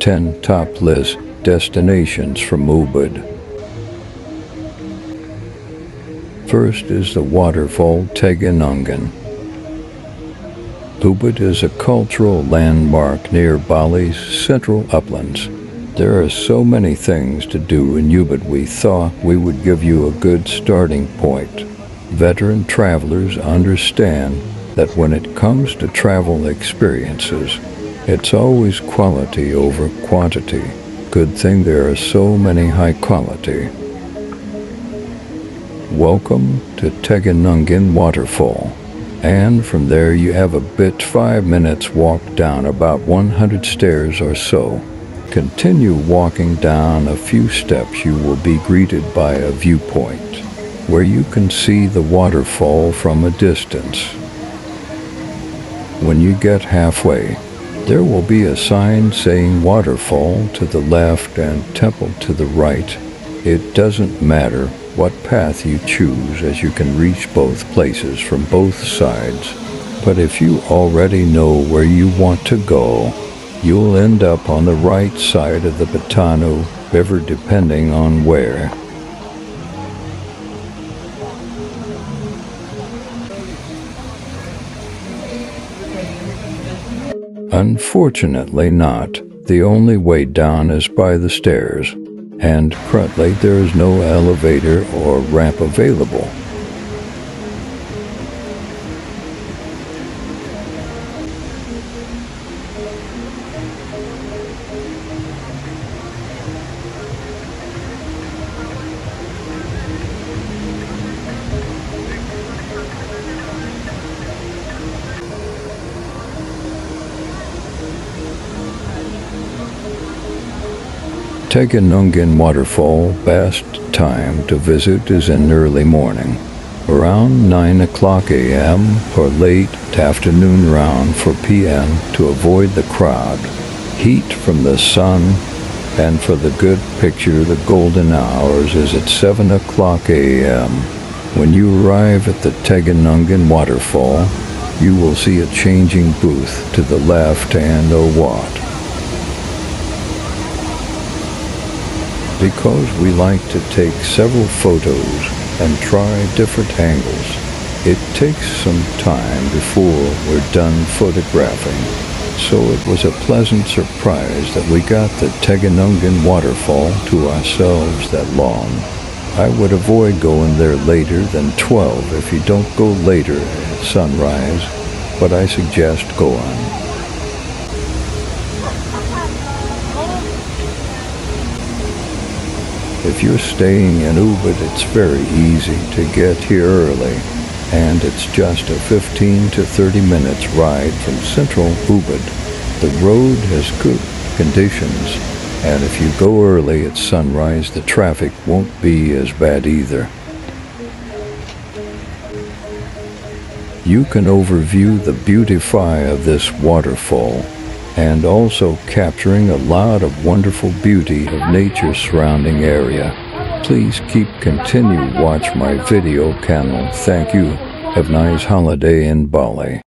10 top list destinations from Ubud. First is the waterfall Tegenungan. Ubud is a cultural landmark near Bali's central uplands. There are so many things to do in Ubud, we thought we would give you a good starting point. Veteran travelers understand that when it comes to travel experiences, it's always quality over quantity. Good thing there are so many high quality. Welcome to Tegenungan Waterfall. And from there you have a bit 5 minutes walk down about 100 stairs or so. Continue walking down a few steps, you will be greeted by a viewpoint where you can see the waterfall from a distance. When you get halfway, there will be a sign saying waterfall to the left and temple to the right. It doesn't matter what path you choose, as you can reach both places from both sides. But if you already know where you want to go, you'll end up on the right side of the Batano River depending on where. Unfortunately not. The only way down is by the stairs, and currently there is no elevator or ramp available. Tegenungan Waterfall, best time to visit is in early morning, around 9 o'clock a.m. or late afternoon around 4 p.m. to avoid the crowd, heat from the sun, and for the good picture the golden hours is at 7 o'clock a.m. When you arrive at the Tegenungan Waterfall, you will see a changing booth to the left and a wat. Because we like to take several photos and try different angles, it takes some time before we're done photographing. So it was a pleasant surprise that we got the Tegenungan Waterfall to ourselves that long. I would avoid going there later than 12 if you don't go later at sunrise, but I suggest go on. If you're staying in Ubud, it's very easy to get here early, and it's just a 15 to 30 minutes ride from central Ubud. The road has good conditions, and if you go early at sunrise, the traffic won't be as bad either. You can overview the beautify of this waterfall, and also capturing a lot of wonderful beauty of nature surrounding area. Please continue watch my video channel. Thank you. Have a nice holiday in Bali.